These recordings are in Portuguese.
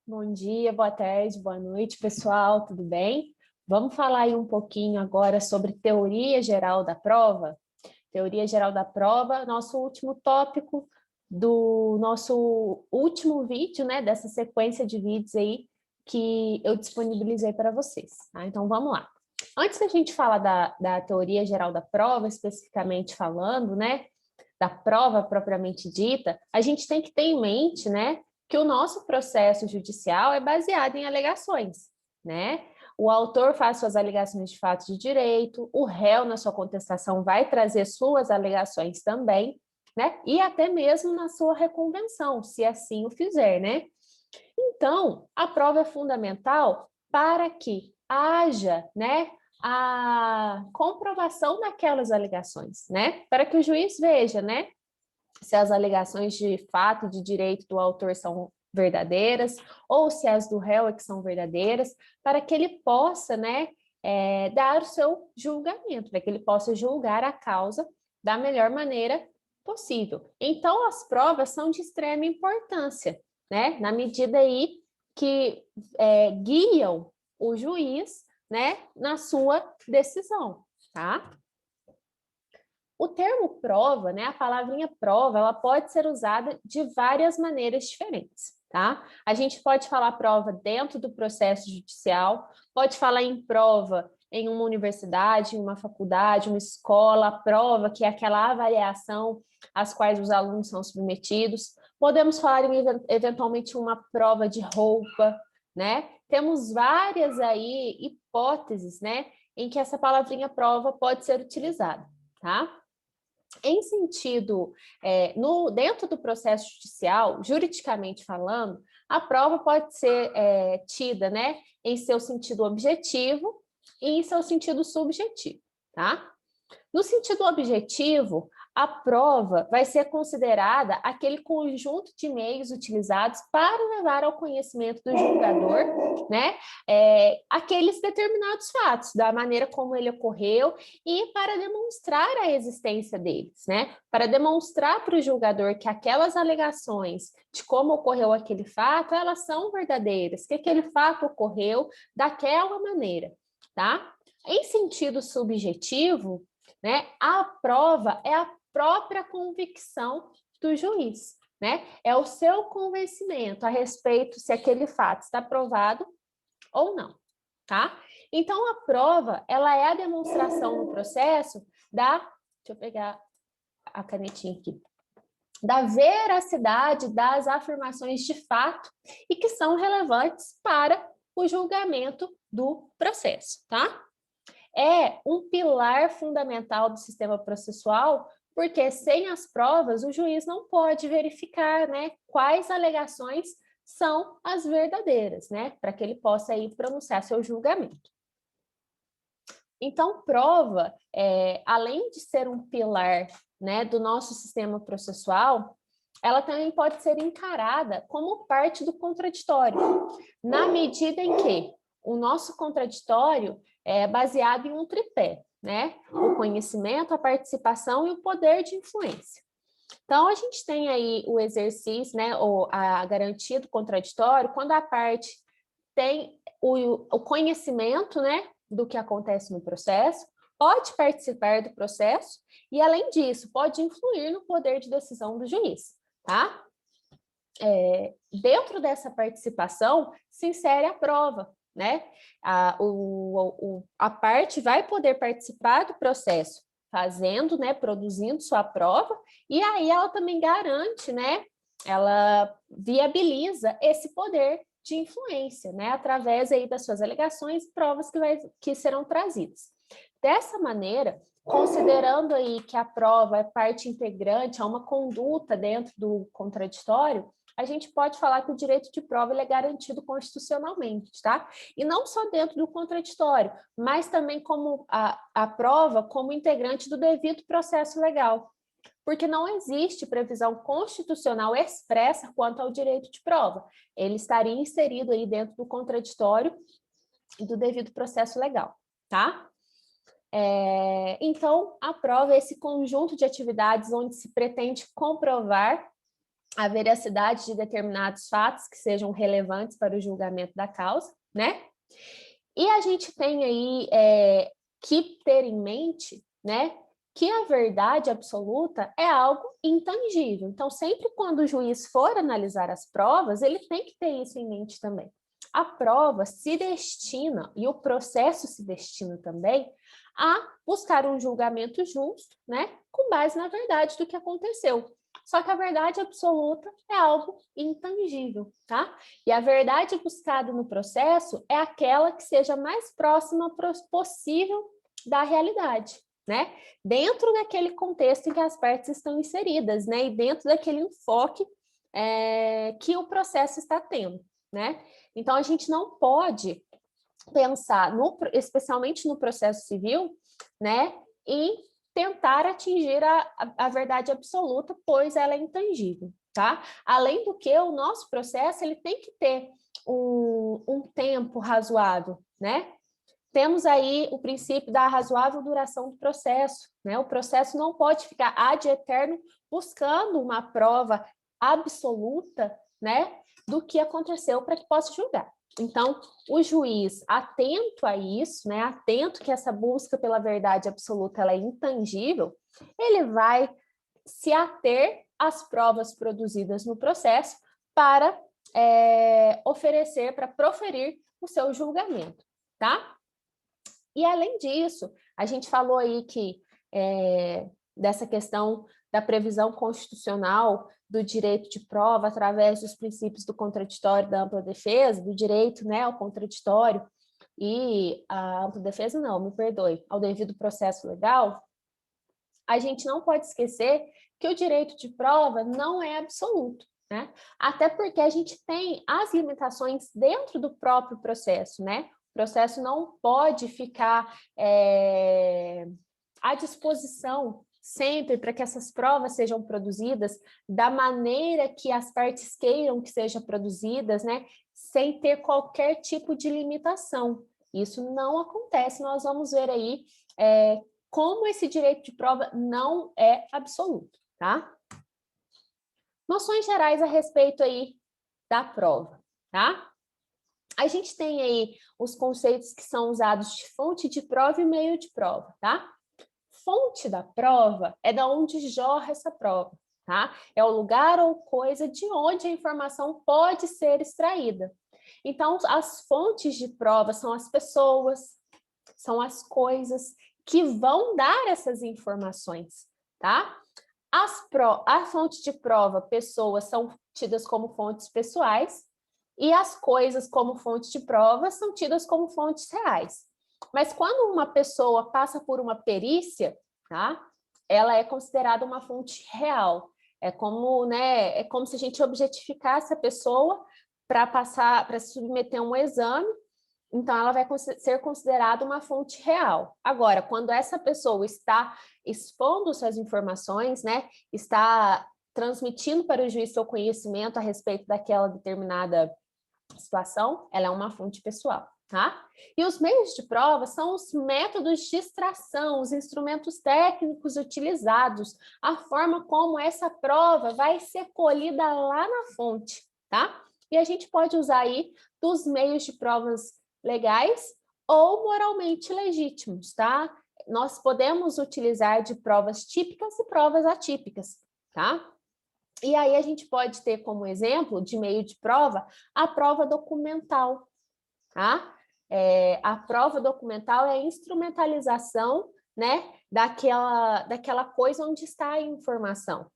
Bom dia, boa tarde, boa noite, pessoal, tudo bem? Vamos falar aí um pouquinho agora sobre teoria geral da prova? Teoria geral da prova, nosso último tópico do nosso último vídeo, né, dessa sequência de vídeos aí que eu disponibilizei para vocês, tá? Então, vamos lá. Antes da gente falar da teoria geral da prova, especificamente falando, né, da prova propriamente dita, a gente tem que ter em mente, né, que o nosso processo judicial é baseado em alegações, né? O autor faz suas alegações de fato de direito, o réu, na sua contestação, vai trazer suas alegações também, né? E até mesmo na sua reconvenção, se assim o fizer, né? Então, a prova é fundamental para que haja, né, a comprovação daquelas alegações, né? Para que o juiz veja, né, se as alegações de fato e de direito do autor são verdadeiras ou se as do réu é que são verdadeiras, para que ele possa, né, dar o seu julgamento, para que ele possa julgar a causa da melhor maneira possível. Então, as provas são de extrema importância, né, na medida aí que guiam o juiz, né, na sua decisão, tá? O termo prova, né, a palavrinha prova, ela pode ser usada de várias maneiras diferentes, tá? A gente pode falar prova dentro do processo judicial, pode falar em prova em uma universidade, em uma faculdade, uma escola, a prova, que é aquela avaliação às quais os alunos são submetidos. Podemos falar em, eventualmente, uma prova de roupa, né? Temos várias aí hipóteses, né, em que essa palavrinha prova pode ser utilizada, tá? Em sentido, dentro do processo judicial, juridicamente falando, a prova pode ser tida, né, em seu sentido objetivo e em seu sentido subjetivo, tá? No sentido objetivo, a prova vai ser considerada aquele conjunto de meios utilizados para levar ao conhecimento do julgador, né, aqueles determinados fatos, da maneira como ele ocorreu e para demonstrar a existência deles, né, para demonstrar para o julgador que aquelas alegações de como ocorreu aquele fato, elas são verdadeiras, que aquele fato ocorreu daquela maneira, tá? Em sentido subjetivo, né, a prova é a própria convicção do juiz, né? É o seu convencimento a respeito se aquele fato está provado ou não, tá? Então, a prova, ela é a demonstração no processo deixa eu pegar a canetinha aqui, da veracidade das afirmações de fato e que são relevantes para o julgamento do processo, tá? É um pilar fundamental do sistema processual, porque sem as provas o juiz não pode verificar, né, quais alegações são as verdadeiras, né, para que ele possa aí pronunciar seu julgamento. Então, prova, além de ser um pilar, né, do nosso sistema processual, ela também pode ser encarada como parte do contraditório, na medida em que o nosso contraditório é baseado em um tripé, né? O conhecimento, a participação e o poder de influência. Então, a gente tem aí o exercício, né, ou a garantia do contraditório, quando a parte tem o conhecimento, né, do que acontece no processo, pode participar do processo e, além disso, pode influir no poder de decisão do juiz, tá? Dentro dessa participação, se insere a prova, né? A parte vai poder participar do processo, fazendo, né, produzindo sua prova, e aí ela também garante, né, ela viabiliza esse poder de influência, né, através aí das suas alegações e provas que serão trazidas. Dessa maneira, considerando aí que a prova é parte integrante, é uma conduta dentro do contraditório, a gente pode falar que o direito de prova ele é garantido constitucionalmente, tá? E não só dentro do contraditório, mas também como a prova como integrante do devido processo legal, porque não existe previsão constitucional expressa quanto ao direito de prova. Ele estaria inserido aí dentro do contraditório e do devido processo legal, tá? Então, a prova é esse conjunto de atividades onde se pretende comprovar a veracidade de determinados fatos que sejam relevantes para o julgamento da causa, né? E a gente tem aí que ter em mente, né, que a verdade absoluta é algo intangível. Então, sempre quando o juiz for analisar as provas, ele tem que ter isso em mente também. A prova se destina, e o processo se destina também, a buscar um julgamento justo, né, com base na verdade do que aconteceu. Só que a verdade absoluta é algo intangível, tá? E a verdade buscada no processo é aquela que seja mais próxima possível da realidade, né? Dentro daquele contexto em que as partes estão inseridas, né? E dentro daquele enfoque que o processo está tendo, né? Então, a gente não pode pensar, especialmente no processo civil, né? Em tentar atingir a verdade absoluta, pois ela é intangível, tá? Além do que, o nosso processo ele tem que ter um tempo razoável, né? Temos aí o princípio da razoável duração do processo, né? O processo não pode ficar ad eterno buscando uma prova absoluta, né, do que aconteceu para que possa julgar. Então, o juiz, atento a isso, né, atento que essa busca pela verdade absoluta ela é intangível, ele vai se ater às provas produzidas no processo para oferecer, para proferir o seu julgamento, tá? E, além disso, a gente falou aí que dessa questão da previsão constitucional do direito de prova através dos princípios do contraditório, da ampla defesa, do direito, né, ao contraditório e a ampla defesa, não, me perdoe, ao devido processo legal, a gente não pode esquecer que o direito de prova não é absoluto, né? Até porque a gente tem as limitações dentro do próprio processo, né? O processo não pode ficar à disposição sempre para que essas provas sejam produzidas da maneira que as partes queiram que sejam produzidas, né? Sem ter qualquer tipo de limitação. Isso não acontece, nós vamos ver aí como esse direito de prova não é absoluto, tá? Noções gerais a respeito aí da prova, tá? A gente tem aí os conceitos que são usados de fonte de prova e meio de prova, tá? Fonte da prova é da onde jorra essa prova, tá? É o lugar ou coisa de onde a informação pode ser extraída. Então, as fontes de prova são as pessoas, são as coisas que vão dar essas informações, tá? A fonte de prova, pessoas, são tidas como fontes pessoais e as coisas como fonte de prova são tidas como fontes reais. Mas quando uma pessoa passa por uma perícia, tá? Ela é considerada uma fonte real. É como, né, é como se a gente objetificasse a pessoa para submeter a um exame, então ela vai ser considerada uma fonte real. Agora, quando essa pessoa está expondo suas informações, né, está transmitindo para o juiz seu conhecimento a respeito daquela determinada situação, ela é uma fonte pessoal, tá? E os meios de prova são os métodos de extração, os instrumentos técnicos utilizados, a forma como essa prova vai ser colhida lá na fonte, tá? E a gente pode usar aí dos meios de provas legais ou moralmente legítimos, tá? Nós podemos utilizar de provas típicas e provas atípicas, tá? E aí a gente pode ter como exemplo de meio de prova a prova documental, tá? A prova documental é a instrumentalização, né, daquela coisa onde está a informação.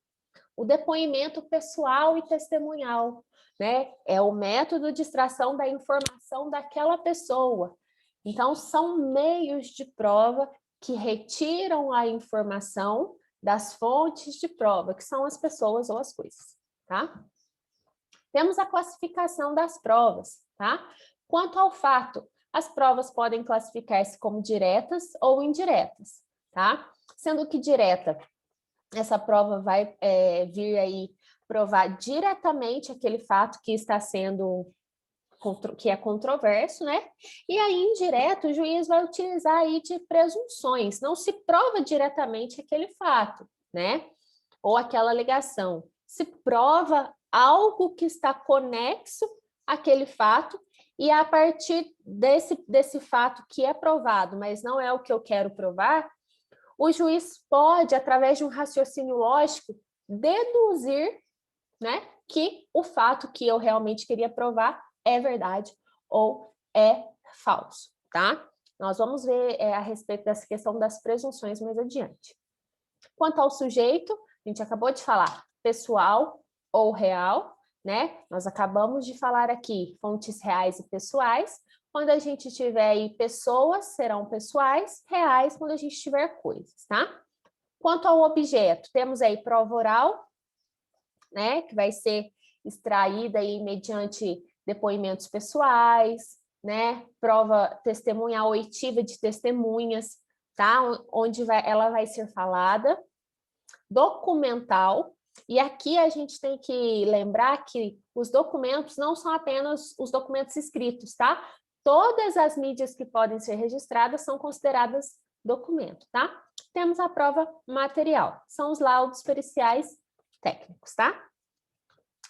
O depoimento pessoal e testemunhal, né, é o método de extração da informação daquela pessoa. Então, são meios de prova que retiram a informação das fontes de prova, que são as pessoas ou as coisas, tá? Temos a classificação das provas, tá? Quanto ao fato, as provas podem classificar-se como diretas ou indiretas, tá? Sendo que direta, essa prova vai vir aí provar diretamente aquele fato que está sendo que é controverso, né? E aí, indireto, o juiz vai utilizar aí de presunções, não se prova diretamente aquele fato, né? Ou aquela alegação. Se prova algo que está conexo àquele fato, e a partir desse fato que é provado, mas não é o que eu quero provar, o juiz pode, através de um raciocínio lógico, deduzir, né, que o fato que eu realmente queria provar é verdade ou é falso, tá? Nós vamos ver a respeito dessa questão das presunções mais adiante. Quanto ao sujeito, a gente acabou de falar pessoal ou real, né? Nós acabamos de falar aqui fontes reais e pessoais. Quando a gente tiver aí pessoas, serão pessoais, reais quando a gente tiver coisas, tá? Quanto ao objeto, temos aí prova oral, né? Que vai ser extraída aí mediante depoimentos pessoais, né? Prova testemunhal oitiva de testemunhas, tá? Onde ela vai ser falada. Documental, e aqui a gente tem que lembrar que os documentos não são apenas os documentos escritos, tá? Todas as mídias que podem ser registradas são consideradas documento, tá? Temos a prova material, são os laudos periciais técnicos, tá?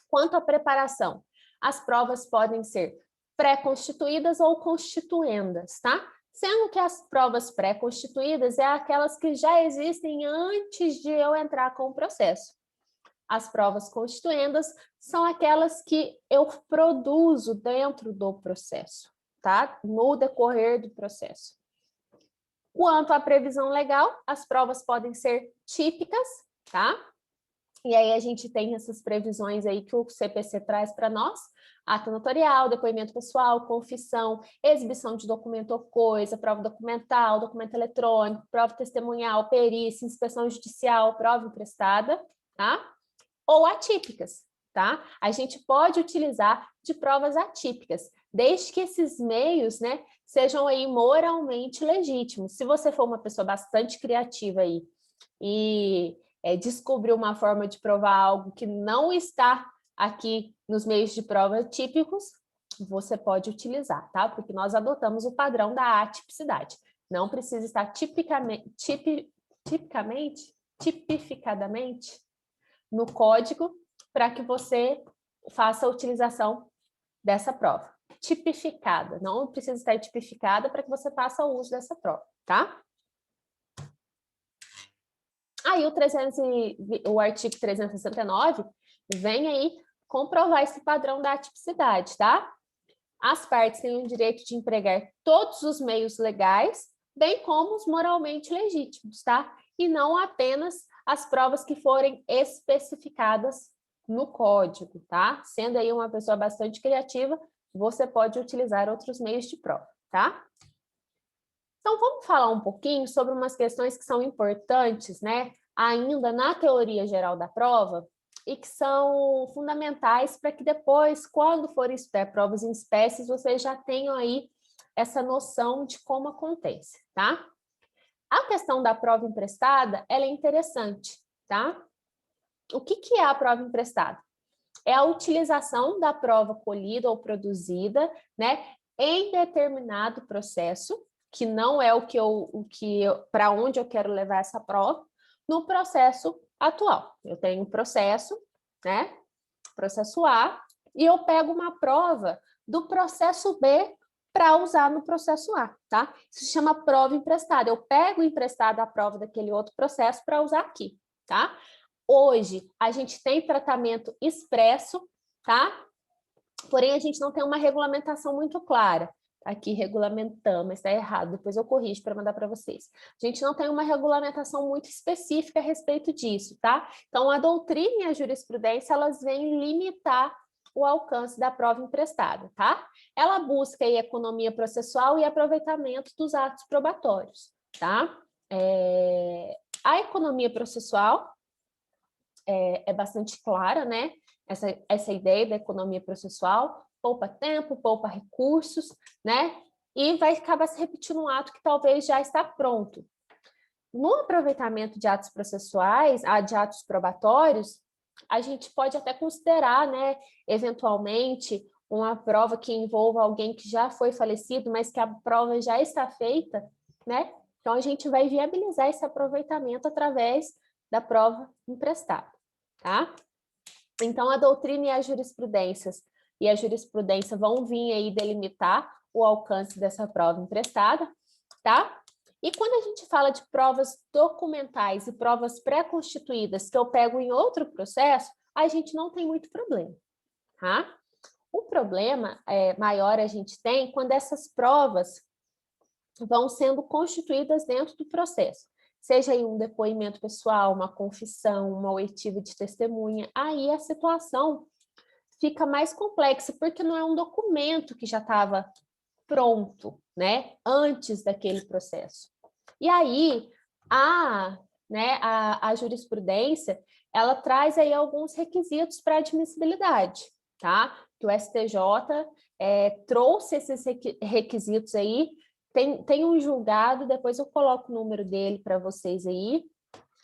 Quanto à preparação, as provas podem ser pré-constituídas ou constituendas, tá? Sendo que as provas pré-constituídas é aquelas que já existem antes de eu entrar com o processo. As provas constituendas são aquelas que eu produzo dentro do processo, tá? No decorrer do processo. Quanto à previsão legal, as provas podem ser típicas, tá? E aí a gente tem essas previsões aí que o CPC traz para nós: ato notorial, depoimento pessoal, confissão, exibição de documento ou coisa, prova documental, documento eletrônico, prova testemunhal, perícia, inspeção judicial, prova emprestada, tá? Ou atípicas, tá? A gente pode utilizar de provas atípicas, desde que esses meios, né, sejam aí moralmente legítimos. Se você for uma pessoa bastante criativa aí e descobrir uma forma de provar algo que não está aqui nos meios de prova típicos, você pode utilizar, tá? Porque nós adotamos o padrão da atipicidade. Não precisa estar tipificadamente no código para que você faça a utilização dessa prova. Tipificada, não precisa estar tipificada para que você faça o uso dessa prova, tá? Aí o artigo 369 vem aí comprovar esse padrão da atipicidade, tá? As partes têm o direito de empregar todos os meios legais, bem como os moralmente legítimos, tá? E não apenas as provas que forem especificadas no código, tá? Sendo aí uma pessoa bastante criativa, você pode utilizar outros meios de prova, tá? Então, vamos falar um pouquinho sobre umas questões que são importantes, né, ainda na teoria geral da prova, e que são fundamentais para que depois, quando forem estudar provas em espécies, vocês já tenham aí essa noção de como acontece, tá? A questão da prova emprestada, ela é interessante, tá? O que é a prova emprestada? É a utilização da prova colhida ou produzida, né, em determinado processo, que não é para onde eu quero levar essa prova, no processo atual. Eu tenho um processo, né? Processo A, e eu pego uma prova do processo B para usar no processo A, tá? Isso se chama prova emprestada. Eu pego emprestada a prova daquele outro processo para usar aqui, tá? Hoje, a gente tem tratamento expresso, tá? Porém, a gente não tem uma regulamentação muito clara. Aqui, regulamentando, mas está errado, depois eu corrijo para mandar para vocês. A gente não tem uma regulamentação muito específica a respeito disso, tá? Então, a doutrina e a jurisprudência, elas vêm limitar o alcance da prova emprestada, tá? Ela busca aí economia processual e aproveitamento dos atos probatórios, tá? A economia processual é bastante clara, né? Essa ideia da economia processual, poupa tempo, poupa recursos, né? E vai acabar se repetindo um ato que talvez já está pronto. No aproveitamento de atos processuais, de atos probatórios, a gente pode até considerar, né, eventualmente, uma prova que envolva alguém que já foi falecido, mas que a prova já está feita, né? Então, a gente vai viabilizar esse aproveitamento através da prova emprestada, tá? Então, a doutrina e a jurisprudência vão vir aí delimitar o alcance dessa prova emprestada, tá? E quando a gente fala de provas documentais e provas pré-constituídas que eu pego em outro processo, a gente não tem muito problema, tá? O problema maior a gente tem quando essas provas vão sendo constituídas dentro do processo, seja aí um depoimento pessoal, uma confissão, uma oitiva de testemunha, aí a situação fica mais complexa, porque não é um documento que já estava pronto, né, antes daquele processo. E aí, a jurisprudência, ela traz aí alguns requisitos para admissibilidade, tá? Que o STJ trouxe esses requisitos aí, tem um julgado, depois eu coloco o número dele para vocês aí,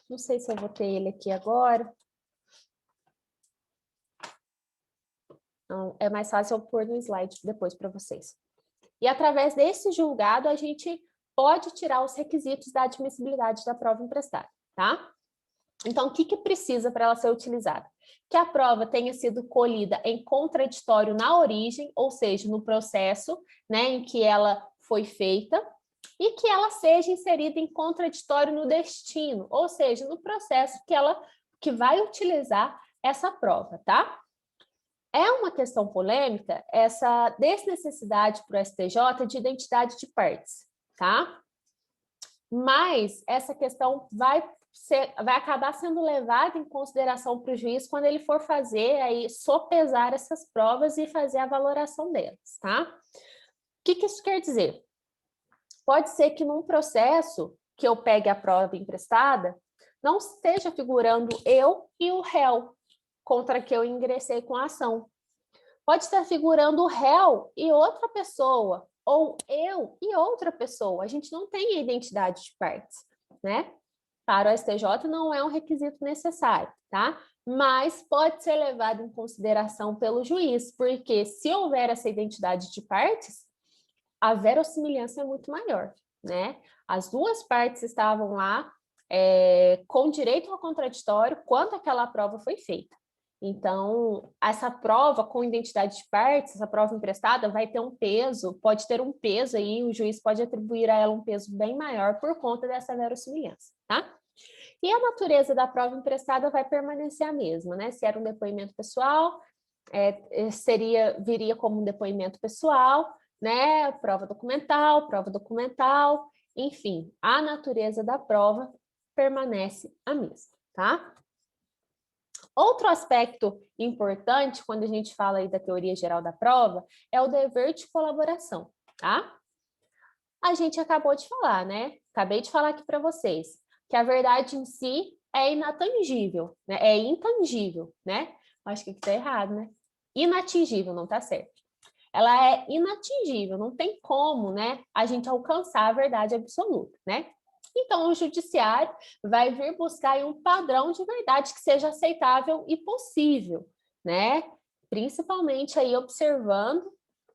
não sei se eu vou ter ele aqui agora. Não, é mais fácil eu pôr no slide depois para vocês. E através desse julgado, a gente pode tirar os requisitos da admissibilidade da prova emprestada, tá? Então, o que precisa para ela ser utilizada? Que a prova tenha sido colhida em contraditório na origem, ou seja, no processo, né, em que ela foi feita, e que ela seja inserida em contraditório no destino, ou seja, no processo que vai utilizar essa prova, tá? É uma questão polêmica essa desnecessidade para o STJ de identidade de partes, tá? Mas essa questão vai acabar sendo levada em consideração para o juiz quando ele for fazer aí, sopesar essas provas e fazer a valoração delas, tá? O que isso quer dizer? Pode ser que num processo que eu pegue a prova emprestada, não esteja figurando eu e o réu contra que eu ingressei com a ação. Pode estar figurando o réu e outra pessoa, ou eu e outra pessoa. A gente não tem a identidade de partes, né? Para o STJ não é um requisito necessário, tá? Mas pode ser levado em consideração pelo juiz, porque se houver essa identidade de partes, a verossimilhança é muito maior, né? As duas partes estavam lá com direito ao contraditório quando aquela prova foi feita. Então, essa prova com identidade de partes, essa prova emprestada, vai ter um peso, pode ter um peso aí, o juiz pode atribuir a ela um peso bem maior por conta dessa verossimilhança, tá? E a natureza da prova emprestada vai permanecer a mesma, né? Se era um depoimento pessoal, viria como um depoimento pessoal, né? Prova documental, enfim, a natureza da prova permanece a mesma, tá? Outro aspecto importante, quando a gente fala aí da teoria geral da prova, é o dever de colaboração, tá? A gente acabou de falar, né? Acabei de falar aqui para vocês, que a verdade em si é inatangível, né? É intangível, né? Acho que está errado, né? Inatingível, não está certo. Ela é inatingível, não tem como, né, a gente alcançar a verdade absoluta, né? Então, o judiciário vai vir buscar um padrão de verdade que seja aceitável e possível, né? Principalmente aí observando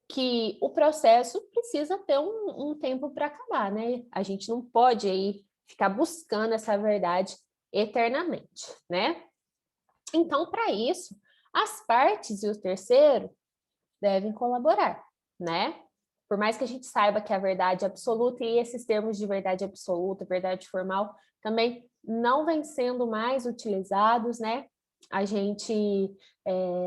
que o processo precisa ter um tempo para acabar, né? A gente não pode aí ficar buscando essa verdade eternamente, né? Então, para isso, as partes e o terceiro devem colaborar, né? Por mais que a gente saiba que a verdade absoluta e esses termos de verdade absoluta, verdade formal, também não vêm sendo mais utilizados, né? A gente,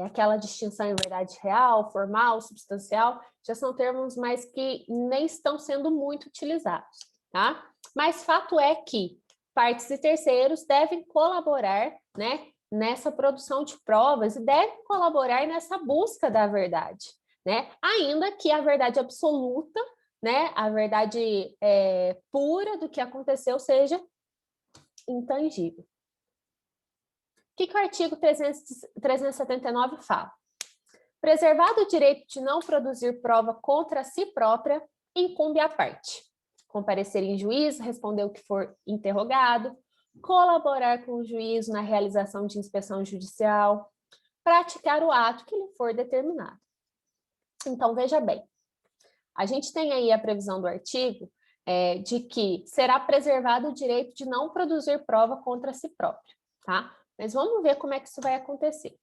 aquela distinção em verdade real, formal, substancial, já são termos mais que nem estão sendo muito utilizados, tá? Mas fato é que partes e terceiros devem colaborar, né, nessa produção de provas e devem colaborar nessa busca da verdade, né? Ainda que a verdade absoluta, né, a verdade pura do que aconteceu seja intangível. O que o artigo 379 fala? Preservado o direito de não produzir prova contra si própria, incumbe à parte comparecer em juízo, responder o que for interrogado, colaborar com o juízo na realização de inspeção judicial, praticar o ato que lhe for determinado. Então, veja bem, a gente tem aí a previsão do artigo de que será preservado o direito de não produzir prova contra si próprio, tá? Mas vamos ver como é que isso vai acontecer.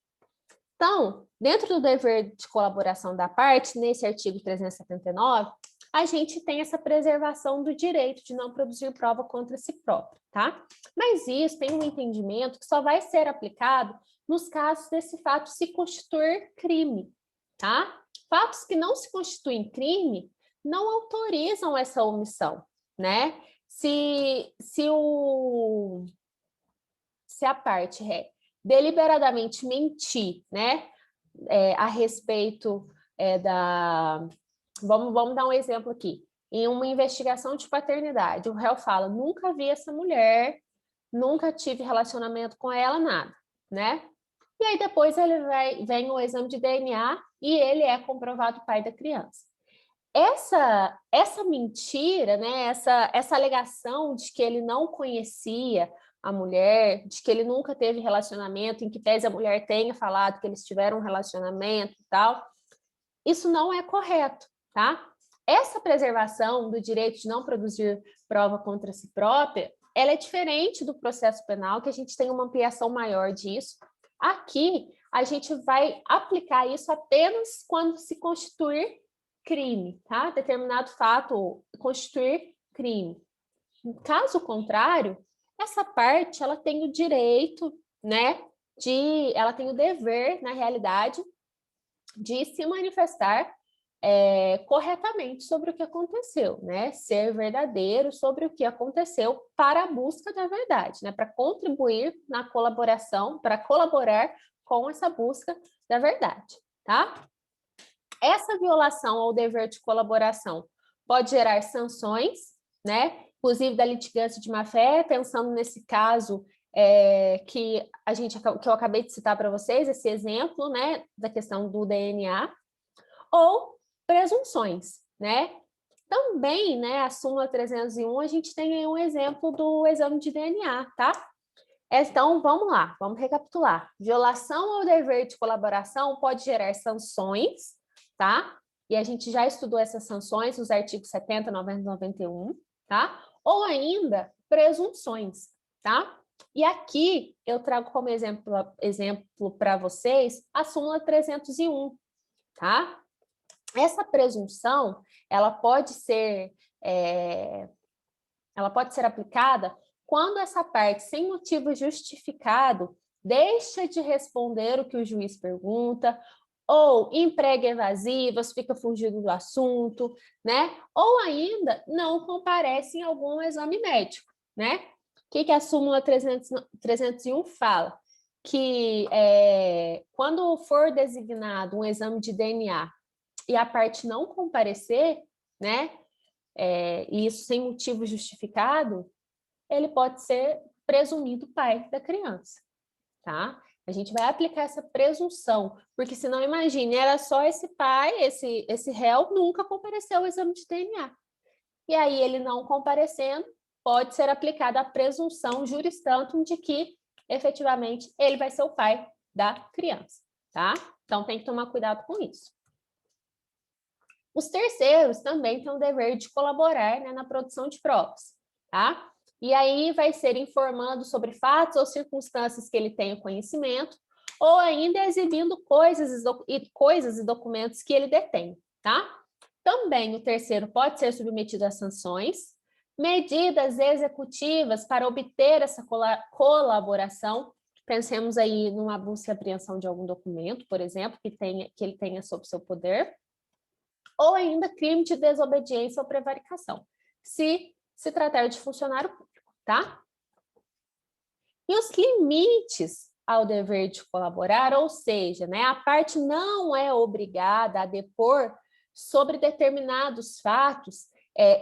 Então, dentro do dever de colaboração da parte, nesse artigo 379, a gente tem essa preservação do direito de não produzir prova contra si próprio, tá? Mas isso tem um entendimento que só vai ser aplicado nos casos desse fato se constituir crime, tá? Fatos que não se constituem crime não autorizam essa omissão, né? Se a parte deliberadamente mentir, né, a respeito da... Vamos dar um exemplo aqui. Em uma investigação de paternidade, o réu fala, nunca vi essa mulher, nunca tive relacionamento com ela, nada, né? E aí depois vem o exame de DNA e ele é comprovado pai da criança. Essa mentira, né, essa alegação de que ele não conhecia a mulher, de que ele nunca teve relacionamento, em que tese a mulher tenha falado que eles tiveram um relacionamento e tal, isso não é correto, tá? Essa preservação do direito de não produzir prova contra si própria, ela é diferente do processo penal, que a gente tem uma ampliação maior disso. Aqui, a gente vai aplicar isso apenas quando se constituir crime, tá? Determinado fato constituir crime. Caso contrário, essa parte, ela tem o direito, né, ela tem o dever, na realidade, de se manifestar corretamente sobre o que aconteceu, né? Ser verdadeiro sobre o que aconteceu para a busca da verdade, né? Para contribuir na colaboração, para colaborar com essa busca da verdade, tá? Essa violação ao dever de colaboração pode gerar sanções, né? Inclusive da litigância de má-fé, pensando nesse caso que eu acabei de citar para vocês, esse exemplo, né, da questão do DNA, ou presunções, né? Também, né, a súmula 301, a gente tem aí um exemplo do exame de DNA, tá? Então, vamos lá, vamos recapitular. Violação ao dever de colaboração pode gerar sanções, tá? E a gente já estudou essas sanções nos artigos 70, 90 e 91, tá? Ou ainda, presunções, tá? E aqui eu trago como exemplo para vocês a súmula 301, tá? Essa presunção, ela pode ser aplicada quando essa parte, sem motivo justificado, deixa de responder o que o juiz pergunta, ou emprega evasivas, fica fugindo do assunto, né? Ou ainda não comparece em algum exame médico, né? O que a súmula 301 fala? Que quando for designado um exame de DNA e a parte não comparecer, né, e isso sem motivo justificado, ele pode ser presumido pai da criança, tá? A gente vai aplicar essa presunção, porque senão, imagine, era só esse pai, esse réu, nunca compareceu ao exame de DNA. E aí, ele não comparecendo, pode ser aplicada a presunção juris tantum de que, efetivamente, ele vai ser o pai da criança, tá? Então, tem que tomar cuidado com isso. Os terceiros também têm o dever de colaborar, né, na produção de provas, tá? E aí vai ser informando sobre fatos ou circunstâncias que ele tenha conhecimento, ou ainda exibindo coisas e documentos que ele detém, tá? Também o terceiro pode ser submetido a sanções, medidas executivas para obter essa colaboração. Pensemos aí numa busca e apreensão de algum documento, por exemplo, que ele tenha sob seu poder, ou ainda crime de desobediência ou prevaricação, se tratar de funcionário público, tá? E os limites ao dever de colaborar, ou seja, né, a parte não é obrigada a depor sobre determinados fatos,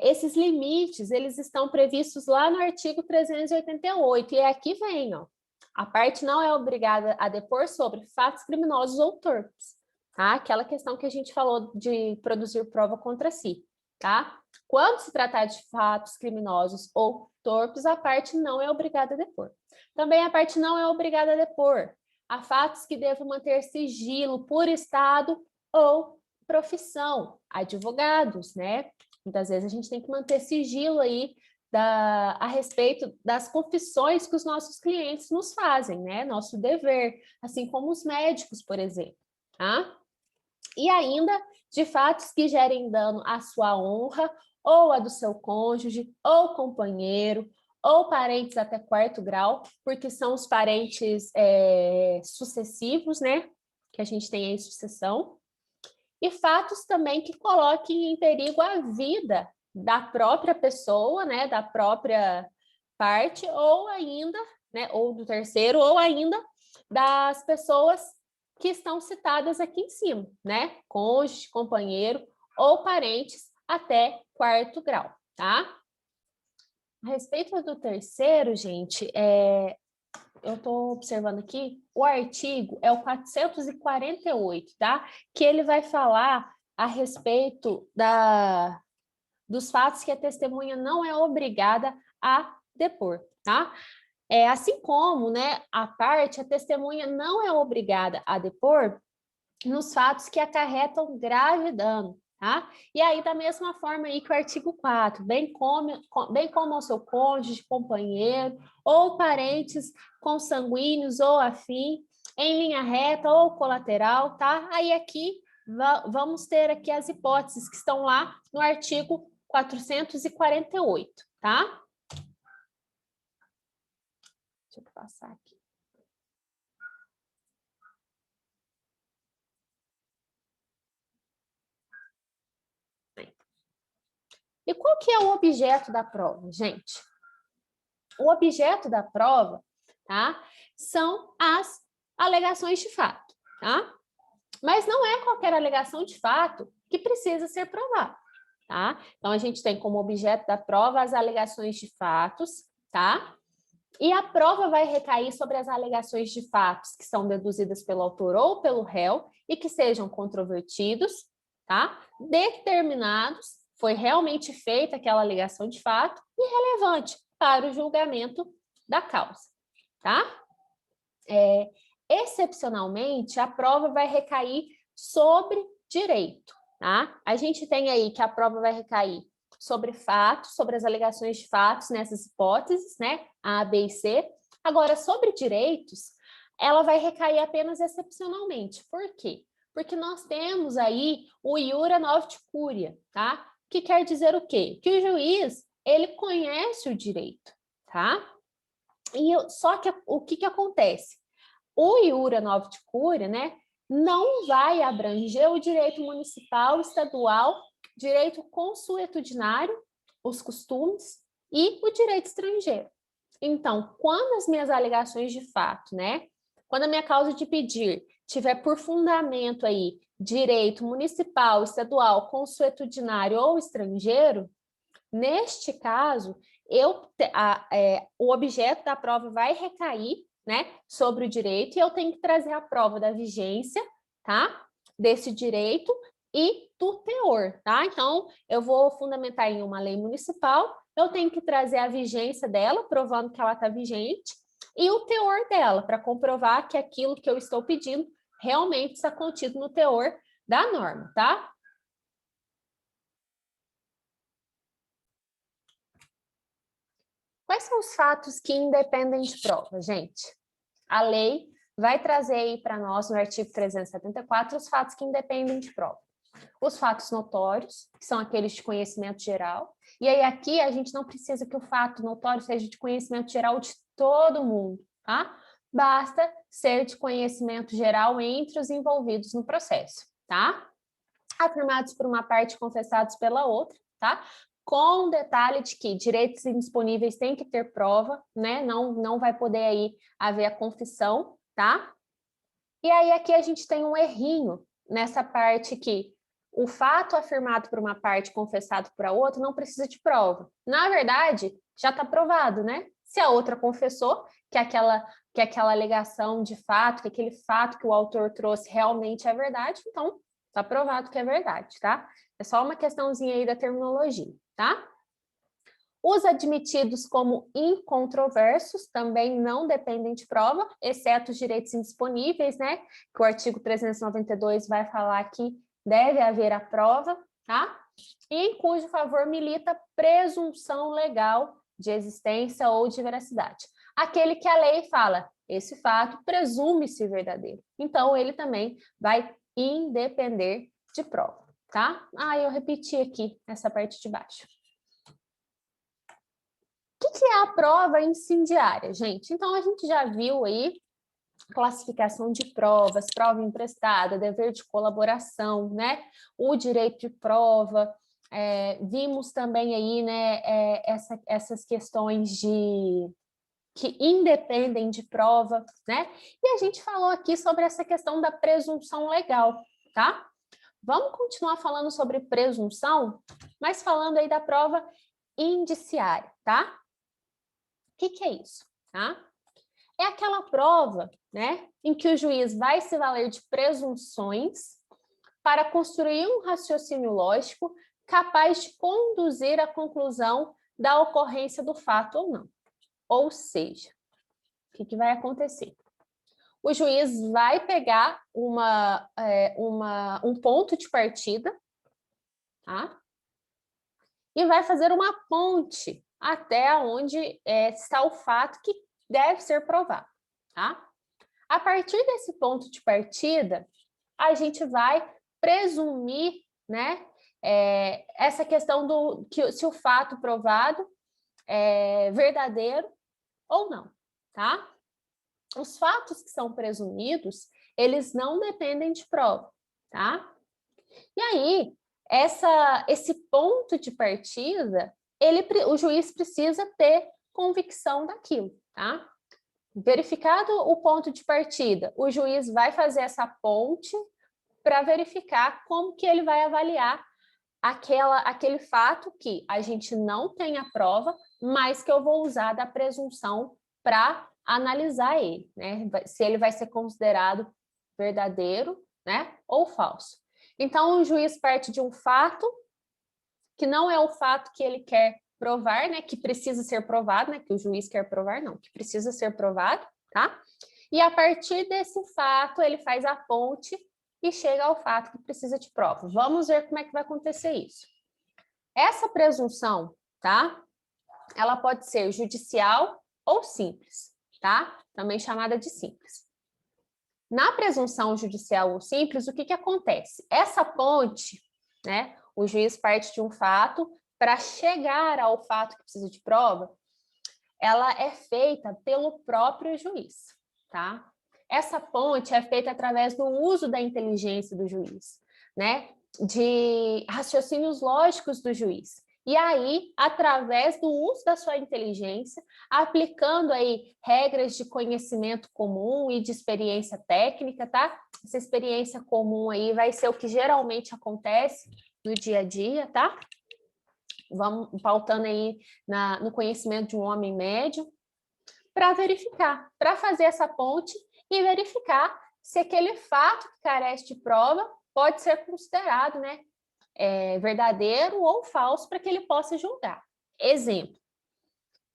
esses limites, eles estão previstos lá no artigo 388, e aqui vem, ó, a parte não é obrigada a depor sobre fatos criminosos ou torpes, tá? Aquela questão que a gente falou de produzir prova contra si, tá? Quando se tratar de fatos criminosos ou torpes, a parte não é obrigada a depor. Também a parte não é obrigada a depor a fatos que devam manter sigilo por estado ou profissão, advogados, né? Muitas vezes a gente tem que manter sigilo aí a respeito das confissões que os nossos clientes nos fazem, né? Nosso dever, assim como os médicos, por exemplo, tá? E ainda de fatos que gerem dano à sua honra, ou a do seu cônjuge, ou companheiro, ou parentes até 4º grau, porque são os parentes sucessivos, né? Que a gente tem aí sucessão. E fatos também que coloquem em perigo a vida da própria pessoa, né? Da própria parte, ou ainda, né? Ou do terceiro, ou ainda das pessoas que estão citadas aqui em cima, né? Cônjuge, companheiro ou parentes até 4º grau, tá? A respeito do terceiro, gente, eu estou observando aqui, o artigo é o 448, tá? Que ele vai falar a respeito dos fatos que a testemunha não é obrigada a depor, tá? Assim como, né, a testemunha não é obrigada a depor nos fatos que acarretam grave dano, tá? E aí, da mesma forma aí que o artigo 4, bem como ao seu cônjuge, companheiro, ou parentes consanguíneos ou afim, em linha reta ou colateral, tá? Aí aqui, vamos ter aqui as hipóteses que estão lá no artigo 448, tá? Deixa eu passar aqui. E qual que é o objeto da prova, gente? O objeto da prova, tá? São as alegações de fato, tá? Mas não é qualquer alegação de fato que precisa ser provada, tá? Então, a gente tem como objeto da prova as alegações de fatos, tá? E a prova vai recair sobre as alegações de fatos que são deduzidas pelo autor ou pelo réu e que sejam controvertidos, tá? Determinados, foi realmente feita aquela alegação de fato e relevante para o julgamento da causa, tá? Excepcionalmente, a prova vai recair sobre direito, tá? A gente tem aí que a prova vai recair sobre fatos, sobre as alegações de fatos nessas hipóteses, né? A, B e C. Agora, sobre direitos, ela vai recair apenas excepcionalmente. Por quê? Porque nós temos aí o iura novit curia, tá? Que quer dizer o quê? Que o juiz, ele conhece o direito, tá? Só que o que acontece? O iura novit curia, né, não vai abranger o direito municipal, estadual, direito consuetudinário, os costumes e o direito estrangeiro. Então, quando as minhas alegações de fato, né, quando a minha causa de pedir tiver por fundamento aí direito municipal, estadual, consuetudinário ou estrangeiro, neste caso, o objeto da prova vai recair, né, sobre o direito e eu tenho que trazer a prova da vigência, tá, desse direito e do teor, tá? Então, eu vou fundamentar em uma lei municipal, eu tenho que trazer a vigência dela, provando que ela está vigente, e o teor dela, para comprovar que aquilo que eu estou pedindo realmente está contido no teor da norma, tá? Quais são os fatos que independem de prova, gente? A lei vai trazer aí para nós, no artigo 374, os fatos que independem de prova. Os fatos notórios, que são aqueles de conhecimento geral. E aí aqui a gente não precisa que o fato notório seja de conhecimento geral de todo mundo, tá? Basta ser de conhecimento geral entre os envolvidos no processo, tá? Afirmados por uma parte, confessados pela outra, tá? Com o detalhe de que direitos indisponíveis têm que ter prova, né? Não vai poder aí haver a confissão, tá? E aí aqui a gente tem um errinho nessa parte que o fato afirmado por uma parte, confessado por a outra, não precisa de prova. Na verdade, já está provado, né? Se a outra confessou que aquela alegação de fato, que aquele fato que o autor trouxe realmente é verdade, então está provado que é verdade, tá? É só uma questãozinha aí da terminologia, tá? Os admitidos como incontroversos também não dependem de prova, exceto os direitos indisponíveis, né? Que o artigo 392 vai falar que deve haver a prova. tá? E em cujo favor milita presunção legal de existência ou de veracidade. Aquele que a lei fala, esse fato presume-se verdadeiro. Então, ele também vai independer de prova, tá? Eu repeti aqui essa parte de baixo. O que é a prova incendiária, gente? Então, a gente já viu aí classificação de provas, prova emprestada, dever de colaboração, né? O direito de prova. Vimos também aí, né, essas questões que independem de prova, né? E a gente falou aqui sobre essa questão da presunção legal, tá? Vamos continuar falando sobre presunção, mas falando aí da prova indiciária, tá? O que é isso, tá? É aquela prova, né, em que o juiz vai se valer de presunções para construir um raciocínio lógico capaz de conduzir à conclusão da ocorrência do fato ou não. Ou seja, o que vai acontecer? O juiz vai pegar um ponto de partida, tá? E vai fazer uma ponte até onde está o fato que deve ser provado, tá? A partir desse ponto de partida, a gente vai presumir, né, essa questão se o fato provado é verdadeiro ou não, tá? Os fatos que são presumidos, eles não dependem de prova, tá? E aí, esse ponto de partida, o juiz precisa ter convicção daquilo, tá? Verificado o ponto de partida, o juiz vai fazer essa ponte para verificar como que ele vai avaliar aquele fato que a gente não tem a prova, mas que eu vou usar da presunção para analisar ele, né? Se ele vai ser considerado verdadeiro, né, ou falso. Então, o juiz parte de um fato que não é o fato que ele quer provar, né, que precisa ser provado, né, que o juiz quer provar, não, que precisa ser provado, tá? E a partir desse fato, ele faz a ponte e chega ao fato que precisa de prova. Vamos ver como é que vai acontecer isso. Essa presunção, tá? Ela pode ser judicial ou simples, tá? Também chamada de simples. Na presunção judicial ou simples, o que acontece? Essa ponte, né? O juiz parte de um fato para chegar ao fato que precisa de prova, ela é feita pelo próprio juiz, tá? Essa ponte é feita através do uso da inteligência do juiz, né? De raciocínios lógicos do juiz. E aí, através do uso da sua inteligência, aplicando aí regras de conhecimento comum e de experiência técnica, tá? Essa experiência comum aí vai ser o que geralmente acontece no dia a dia, tá? Vamos pautando aí no conhecimento de um homem médio, para verificar, para fazer essa ponte e verificar se aquele fato que carece de prova pode ser considerado, né, verdadeiro ou falso para que ele possa julgar. Exemplo,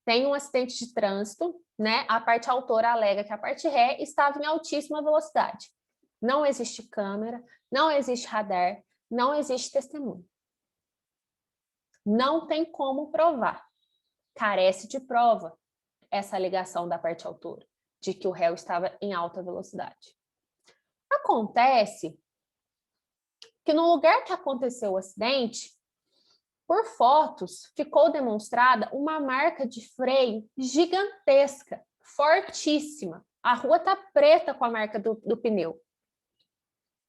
tem um acidente de trânsito, né, a parte autora alega que a parte ré estava em altíssima velocidade. Não existe câmera, não existe radar, não existe testemunho. Não tem como provar. Carece de prova essa alegação da parte autora, de que o réu estava em alta velocidade. Acontece que no lugar que aconteceu o acidente, por fotos, ficou demonstrada uma marca de freio gigantesca, fortíssima. A rua está preta com a marca do pneu.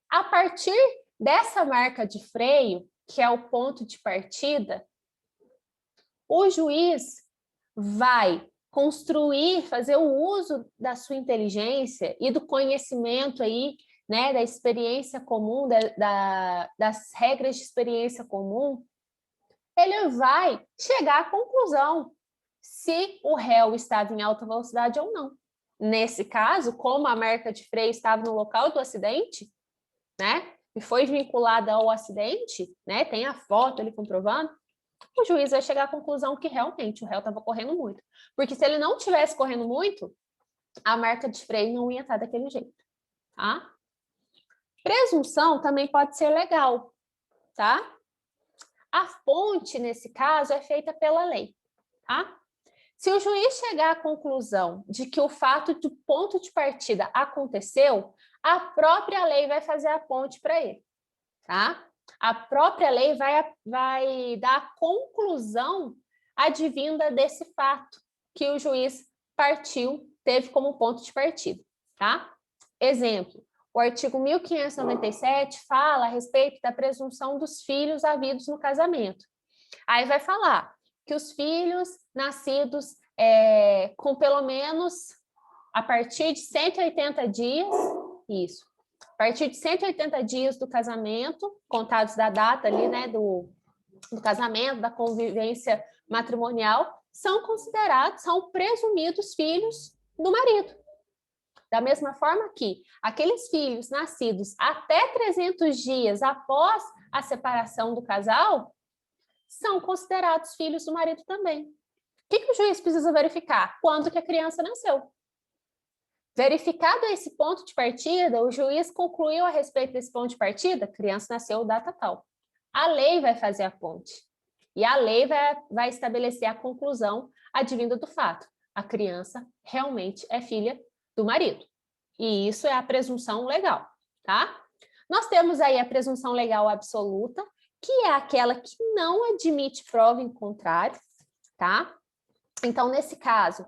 A partir dessa marca de freio, que é o ponto de partida, o juiz vai construir, fazer o uso da sua inteligência e do conhecimento aí, né, da experiência comum, das regras de experiência comum, ele vai chegar à conclusão se o réu estava em alta velocidade ou não. Nesse caso, como a marca de freio estava no local do acidente, né, e foi vinculada ao acidente, né, tem a foto ali comprovando, o juiz vai chegar à conclusão que realmente o réu estava correndo muito. Porque se ele não estivesse correndo muito, a marca de freio não ia estar daquele jeito, tá? Presunção também pode ser legal, tá? A fonte, nesse caso, é feita pela lei, tá? Se o juiz chegar à conclusão de que o fato do ponto de partida aconteceu, a própria lei vai fazer a ponte para ele, tá? A própria lei vai dar a conclusão advinda desse fato que o juiz teve como ponto de partida, tá? Exemplo, o artigo 1597 fala a respeito da presunção dos filhos havidos no casamento. Aí vai falar que os filhos nascidos com pelo menos a partir de 180 dias, isso, a partir de 180 dias do casamento, contados da data ali, né, do casamento, da convivência matrimonial, são presumidos filhos do marido. Da mesma forma que aqueles filhos nascidos até 300 dias após a separação do casal são considerados filhos do marido também. O que o juiz precisa verificar? Quando que a criança nasceu. Verificado esse ponto de partida, o juiz concluiu a respeito desse ponto de partida, a criança nasceu data tal. A lei vai fazer a ponte. E a lei vai estabelecer a conclusão advinda do fato. A criança realmente é filha do marido. E isso é a presunção legal, tá? Nós temos aí a presunção legal absoluta, que é aquela que não admite prova em contrário, tá? Então, nesse caso,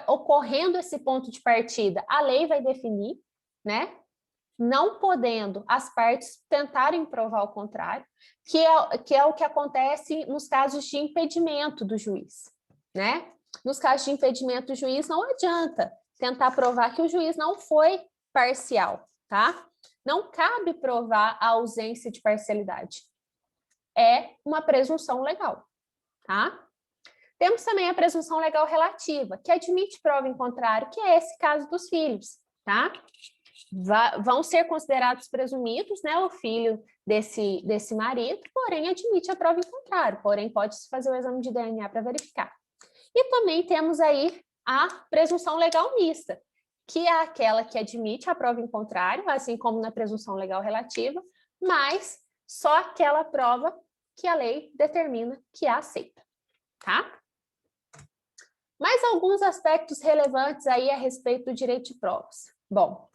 ocorrendo esse ponto de partida, a lei vai definir, né? Não podendo as partes tentarem provar o contrário, que é o que acontece nos casos de impedimento do juiz, né? Nos casos de impedimento do juiz, não adianta tentar provar que o juiz não foi parcial, tá? Não cabe provar a ausência de parcialidade. É uma presunção legal, tá? Temos também a presunção legal relativa, que admite prova em contrário, que é esse caso dos filhos, tá? Vão ser considerados presumidos, né, o filho desse marido, porém admite a prova em contrário, porém pode-se fazer o exame de DNA para verificar. E também temos aí a presunção legal mista, que é aquela que admite a prova em contrário, assim como na presunção legal relativa, mas só aquela prova que a lei determina que é aceita, tá? Mais alguns aspectos relevantes aí a respeito do direito de provas. Bom,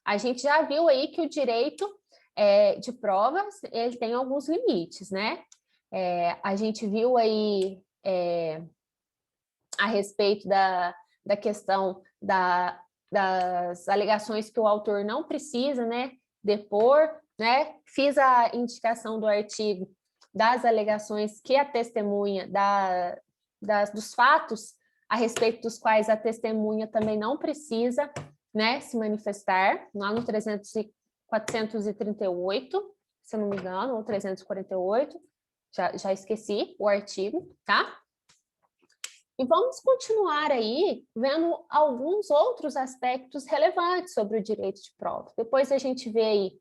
a gente já viu aí que o direito de provas, ele tem alguns limites, né? A gente viu aí a respeito da questão das alegações que o autor não precisa, né, depor, né? Fiz a indicação do artigo das alegações que a testemunha, dos fatos a respeito dos quais a testemunha também não precisa, né, se manifestar, lá no 438, se eu não me engano, ou 348, já esqueci o artigo, tá? E vamos continuar aí vendo alguns outros aspectos relevantes sobre o direito de prova. Depois a gente vê aí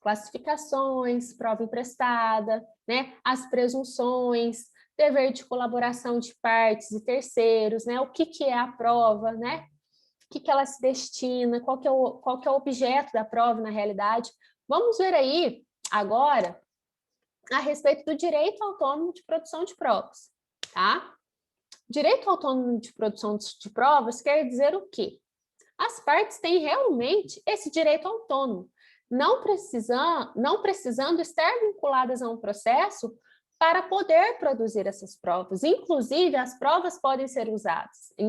classificações, prova emprestada, né, as presunções, dever de colaboração de partes e terceiros, né, o que é a prova, né, o que ela se destina, qual que é o objeto da prova na realidade. Vamos ver aí agora a respeito do direito autônomo de produção de provas, tá? Direito autônomo de produção de provas quer dizer o quê? As partes têm realmente esse direito autônomo, não precisando estar vinculadas a um processo para poder produzir essas provas. Inclusive, as provas podem ser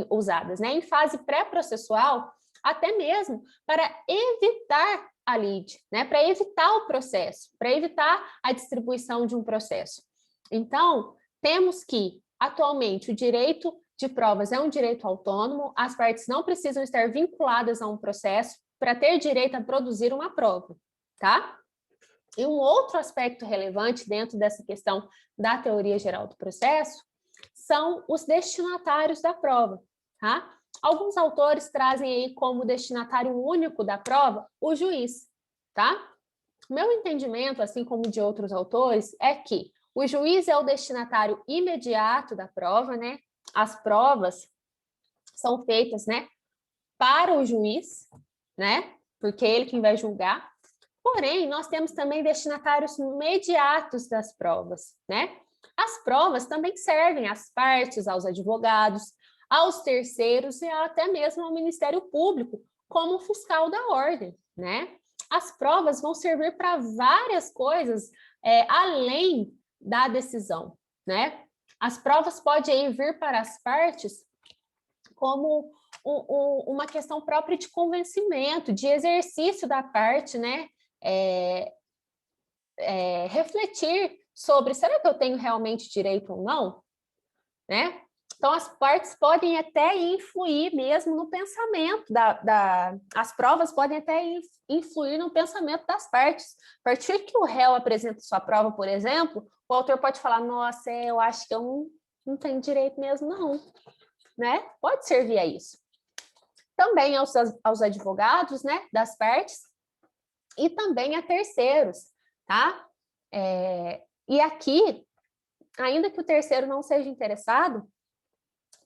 usadas, né, em fase pré-processual, até mesmo para evitar a lide, né, para evitar o processo, para evitar a distribuição de um processo. Então, temos que, atualmente, o direito de provas é um direito autônomo, as partes não precisam estar vinculadas a um processo para ter direito a produzir uma prova, tá? E um outro aspecto relevante dentro dessa questão da teoria geral do processo são os destinatários da prova, tá? Alguns autores trazem aí como destinatário único da prova o juiz, tá? Meu entendimento, assim como de outros autores, é que o juiz é o destinatário imediato da prova, né? As provas são feitas, né, para o juiz, né? Porque é ele quem vai julgar. Porém, nós temos também destinatários imediatos das provas, né? As provas também servem às partes, aos advogados, aos terceiros e até mesmo ao Ministério Público, como fiscal da ordem, né? As provas vão servir para várias coisas além da decisão, né? As provas podem vir para as partes como uma questão própria de convencimento, de exercício da parte, né? Refletir sobre, será que eu tenho realmente direito ou não? Né? Então, as partes podem até influir mesmo no pensamento, as provas podem até influir no pensamento das partes. A partir que o réu apresenta sua prova, por exemplo, o autor pode falar, nossa, eu acho que eu não tenho direito mesmo, não. Né? Pode servir a isso. Também aos advogados, né, das partes, e também a terceiros, tá? E aqui, ainda que o terceiro não seja interessado,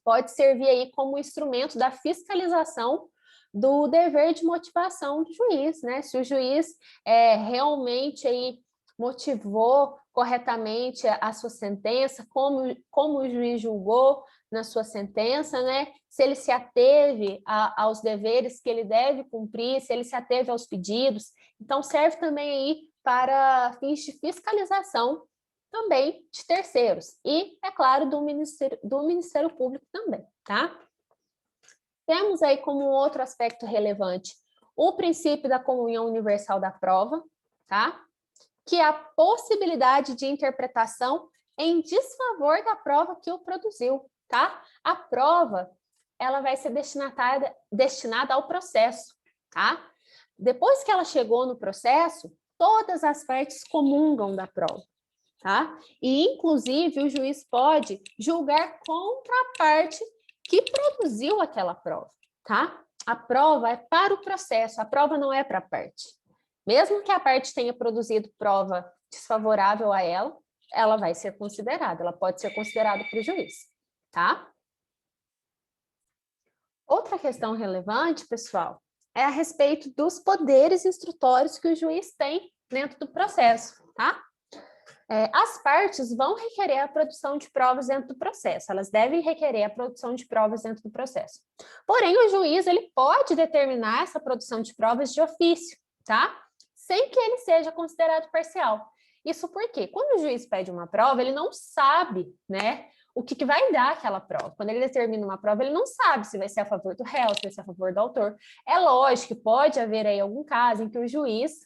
pode servir aí como instrumento da fiscalização do dever de motivação do juiz, né? Se o juiz realmente aí motivou corretamente a sua sentença, como o juiz julgou na sua sentença, né? Se ele se ateve aos deveres que ele deve cumprir, se ele se ateve aos pedidos. Então, serve também aí para fins de fiscalização também de terceiros e, é claro, do Ministério Público também, tá? Temos aí como outro aspecto relevante o princípio da comunhão universal da prova, tá? Que é a possibilidade de interpretação em desfavor da prova que o produziu, tá? A prova, ela vai ser destinada ao processo, tá? Depois que ela chegou no processo, todas as partes comungam da prova. Tá? E, inclusive, o juiz pode julgar contra a parte que produziu aquela prova, tá? A prova é para o processo, a prova não é para a parte. Mesmo que a parte tenha produzido prova desfavorável a ela, ela vai ser considerada, ela pode ser considerada para o juiz, tá? Outra questão relevante, pessoal, é a respeito dos poderes instrutórios que o juiz tem dentro do processo, tá? As partes vão requerer a produção de provas dentro do processo, elas devem requerer a produção de provas dentro do processo. Porém, o juiz ele pode determinar essa produção de provas de ofício, tá? Sem que ele seja considerado parcial. Isso porque, quando o juiz pede uma prova, ele não sabe, né, o que vai dar aquela prova. Quando ele determina uma prova, ele não sabe se vai ser a favor do réu, se vai ser a favor do autor. É lógico que pode haver aí algum caso em que o juiz,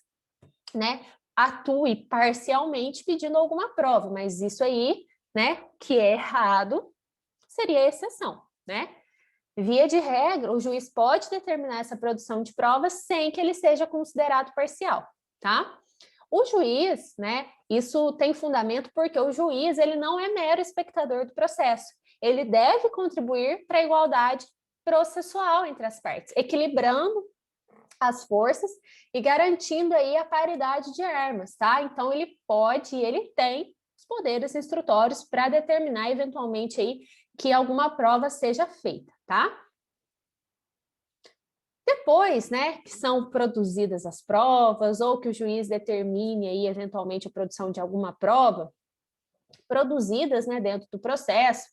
né, atue parcialmente pedindo alguma prova, mas isso aí, né, que é errado, seria exceção, né? Via de regra, o juiz pode determinar essa produção de provas sem que ele seja considerado parcial, tá? O juiz, né, isso tem fundamento porque o juiz, ele não é mero espectador do processo, ele deve contribuir para a igualdade processual entre as partes, equilibrando as forças e garantindo aí a paridade de armas, tá? Então, ele pode e ele tem os poderes instrutórios para determinar, eventualmente, aí que alguma prova seja feita, tá? Depois, né, que são produzidas as provas ou que o juiz determine aí, eventualmente, a produção de alguma prova, produzidas, né, dentro do processo,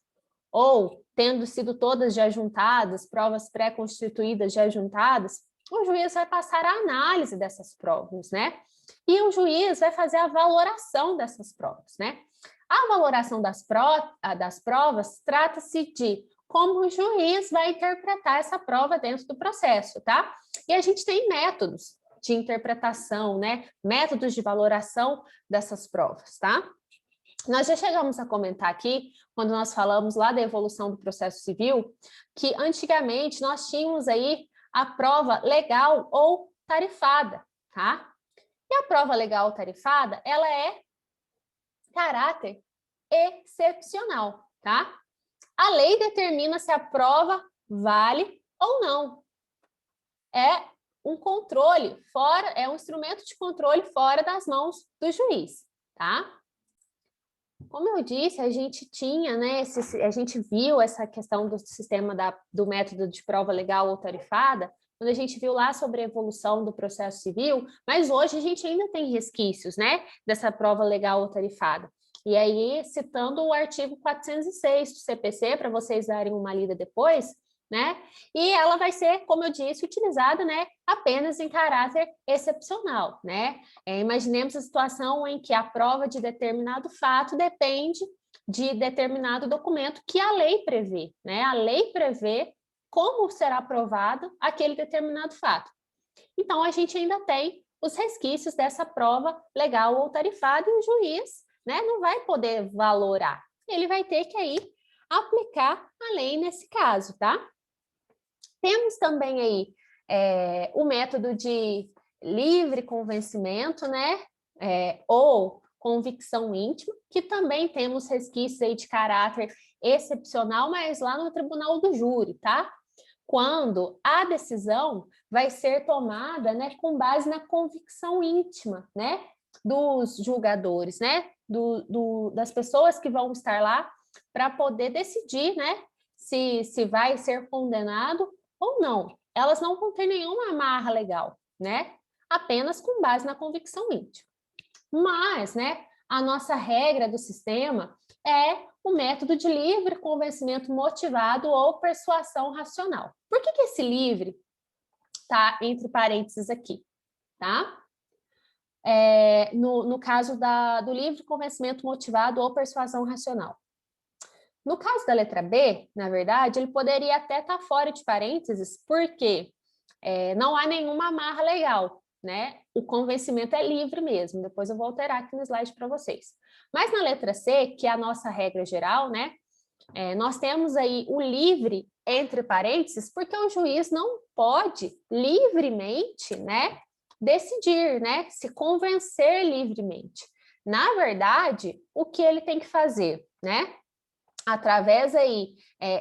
ou tendo sido todas já juntadas, provas pré-constituídas já juntadas, o juiz vai passar a análise dessas provas, né? E o juiz vai fazer a valoração dessas provas, né? A valoração das provas trata-se de como o juiz vai interpretar essa prova dentro do processo, tá? E a gente tem métodos de interpretação, né? Métodos de valoração dessas provas, tá? Nós já chegamos a comentar aqui, quando nós falamos lá da evolução do processo civil, que antigamente nós tínhamos aí a prova legal ou tarifada, tá? E a prova legal ou tarifada, ela é caráter excepcional, tá? A lei determina se a prova vale ou não. É um controle fora, é um instrumento de controle fora das mãos do juiz, tá? Como eu disse, a gente tinha, né, a gente viu essa questão do sistema do método de prova legal ou tarifada quando a gente viu lá sobre a evolução do processo civil, mas hoje a gente ainda tem resquícios, né, dessa prova legal ou tarifada. E aí, citando o artigo 406 do CPC, para vocês darem uma lida depois, né? E ela vai ser, como eu disse, utilizada, né, apenas em caráter excepcional, né? Imaginemos a situação em que a prova de determinado fato depende de determinado documento que a lei prevê, né? A lei prevê como será aprovado aquele determinado fato. Então, a gente ainda tem os resquícios dessa prova legal ou tarifada e o juiz, né, não vai poder valorar. Ele vai ter que aí aplicar a lei nesse caso, tá? Temos também aí o método de livre convencimento, né, ou convicção íntima, que também temos resquícios aí de caráter excepcional, mas lá no tribunal do júri, tá? Quando a decisão vai ser tomada, né, com base na convicção íntima, né, dos julgadores, né, das pessoas que vão estar lá para poder decidir, né, se vai ser condenado ou não. Elas não vão ter nenhuma amarra legal, né, apenas com base na convicção íntima. Mas, né, a nossa regra do sistema é o método de livre convencimento motivado ou persuasão racional. Por que esse livre está entre parênteses aqui, tá? No caso do livre convencimento motivado ou persuasão racional. No caso da letra B, na verdade, ele poderia até estar fora de parênteses, porque não há nenhuma amarra legal, né? O convencimento é livre mesmo. Depois eu vou alterar aqui no slide para vocês. Mas na letra C, que é a nossa regra geral, né? Nós temos aí o livre entre parênteses, porque o juiz não pode livremente, né, decidir, né, se convencer livremente. Na verdade, o que ele tem que fazer, né? Através aí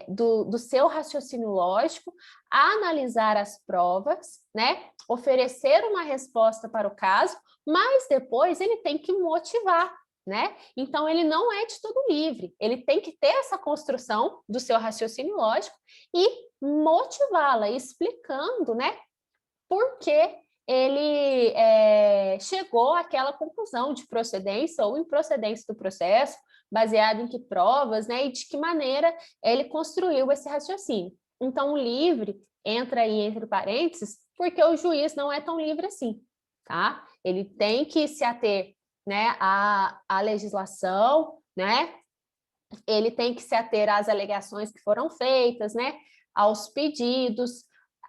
do seu raciocínio lógico, analisar as provas, né? Oferecer uma resposta para o caso, mas depois ele tem que motivar, né? Então, ele não é de todo livre, ele tem que ter essa construção do seu raciocínio lógico e motivá-la, explicando, né? Por que ele chegou àquela conclusão de procedência ou improcedência do processo, baseado em que provas, né, e de que maneira ele construiu esse raciocínio. Então, o livre entra aí entre parênteses, porque o juiz não é tão livre assim, tá? Ele tem que se ater, né, à legislação, né? Ele tem que se ater às alegações que foram feitas, né, aos pedidos,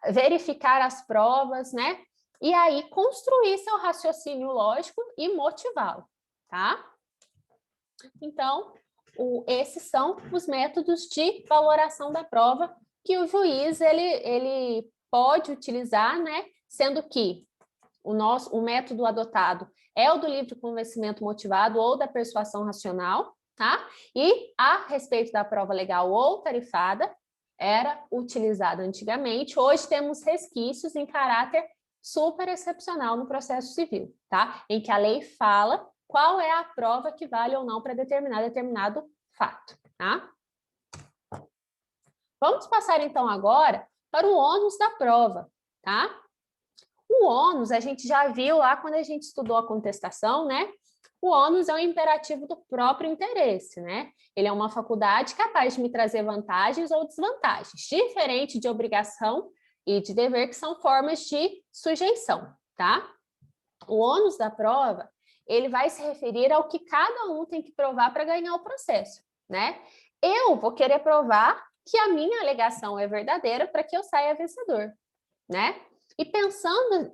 verificar as provas, né? E aí construir seu raciocínio lógico e motivá-lo, tá? Então, esses são os métodos de valoração da prova que o juiz ele pode utilizar, né? Sendo que o método adotado é o do livre convencimento motivado ou da persuasão racional, tá? E a respeito da prova legal ou tarifada, era utilizada antigamente, hoje temos resquícios em caráter super excepcional no processo civil, tá? Em que a lei fala qual é a prova que vale ou não para determinar determinado fato, tá? Vamos passar então agora para o ônus da prova, tá? O ônus a gente já viu lá quando a gente estudou a contestação, né? O ônus é um imperativo do próprio interesse, né? Ele é uma faculdade capaz de me trazer vantagens ou desvantagens, diferente de obrigação e de dever, que são formas de sujeição, tá? O ônus da prova, ele vai se referir ao que cada um tem que provar para ganhar o processo, né? Eu vou querer provar que a minha alegação é verdadeira para que eu saia vencedor, né? E pensando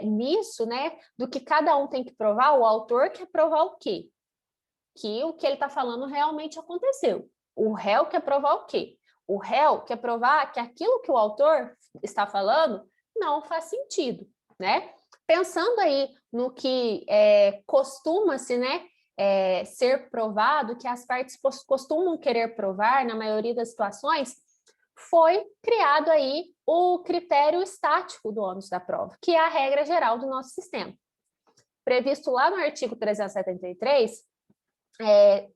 nisso, né, do que cada um tem que provar, o autor quer provar o quê? Que o que ele está falando realmente aconteceu. O réu quer provar o quê? O réu quer provar que aquilo que o autor está falando não faz sentido, né? Pensando aí no que costuma-se, né, ser provado, que as partes costumam querer provar, na maioria das situações, foi criado aí o critério estático do ônus da prova, que é a regra geral do nosso sistema. Previsto lá no artigo 373,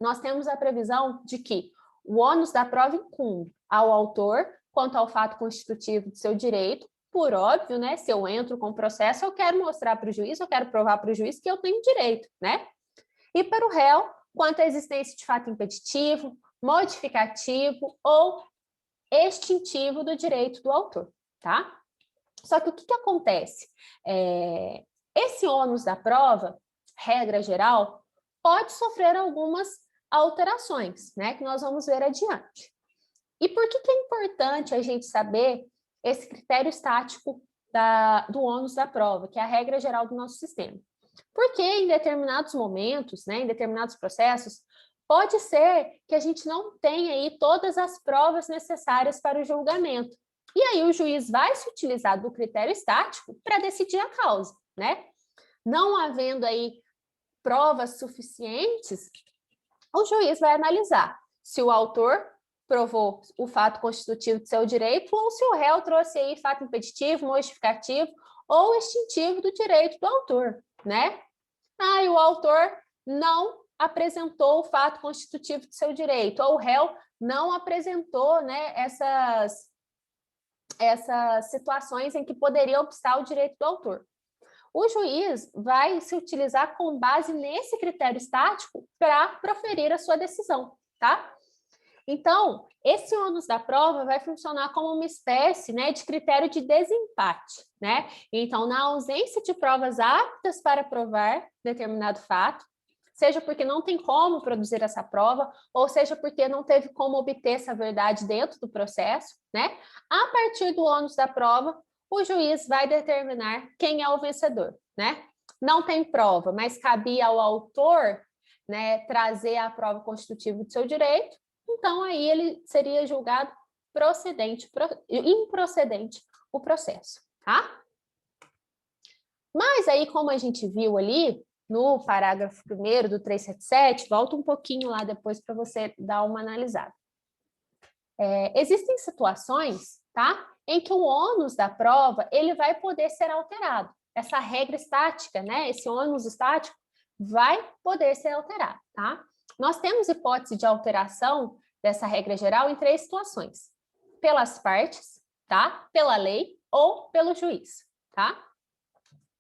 nós temos a previsão de que o ônus da prova incumbe ao autor quanto ao fato constitutivo de seu direito, por óbvio, né? Se eu entro com o processo, eu quero mostrar para o juiz, eu quero provar para o juiz que eu tenho direito, né? E para o réu, quanto à existência de fato impeditivo, modificativo ou extintivo do direito do autor, tá? Só que o que acontece? Esse ônus da prova, regra geral, pode sofrer algumas alterações, né? Que nós vamos ver adiante. E por que é importante a gente saber esse critério estático do ônus da prova, que é a regra geral do nosso sistema? Porque em determinados momentos, né, em determinados processos, pode ser que a gente não tenha aí todas as provas necessárias para o julgamento. E aí o juiz vai se utilizar do critério estático para decidir a causa, né? Não havendo aí provas suficientes, o juiz vai analisar se o autor provou o fato constitutivo de seu direito ou se o réu trouxe aí fato impeditivo, modificativo ou extintivo do direito do autor, né? E o autor não apresentou o fato constitutivo de seu direito, ou o réu não apresentou, né, essas situações em que poderia obstar o direito do autor. O juiz vai se utilizar com base nesse critério estático para proferir a sua decisão, tá? Então, esse ônus da prova vai funcionar como uma espécie, né, de critério de desempate, né? Então, na ausência de provas aptas para provar determinado fato, seja porque não tem como produzir essa prova, ou seja porque não teve como obter essa verdade dentro do processo, né? A partir do ônus da prova, o juiz vai determinar quem é o vencedor, né? Não tem prova, mas cabia ao autor, né, trazer a prova constitutiva de seu direito. Então, aí ele seria julgado improcedente o processo, tá? Mas aí, como a gente viu ali, no parágrafo 1º do 377, volta um pouquinho lá depois para você dar uma analisada. Existem situações, tá, em que o ônus da prova, ele vai poder ser alterado. Essa regra estática, né, esse ônus estático, vai poder ser alterado, tá? Nós temos hipótese de alteração dessa regra geral em 3 situações: pelas partes, tá? Pela lei ou pelo juiz, tá?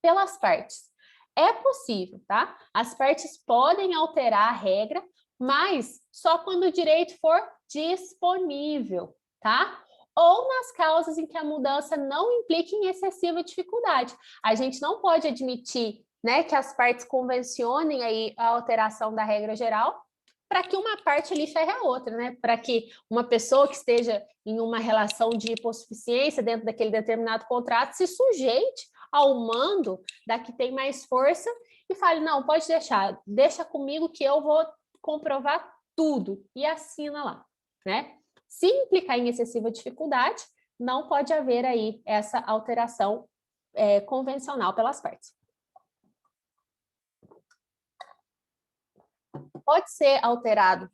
Pelas partes. É possível, tá? As partes podem alterar a regra, mas só quando o direito for disponível, tá? Ou nas causas em que a mudança não implique em excessiva dificuldade. A gente não pode admitir, né, que as partes convencionem aí a alteração da regra geral para que uma parte ali ferre a outra, né? Para que uma pessoa que esteja em uma relação de hipossuficiência dentro daquele determinado contrato se sujeite ao mando da que tem mais força e fale, não, pode deixar, deixa comigo que eu vou comprovar tudo, e assina lá, né? Se implicar em excessiva dificuldade, não pode haver aí essa alteração convencional pelas partes. Pode ser alterado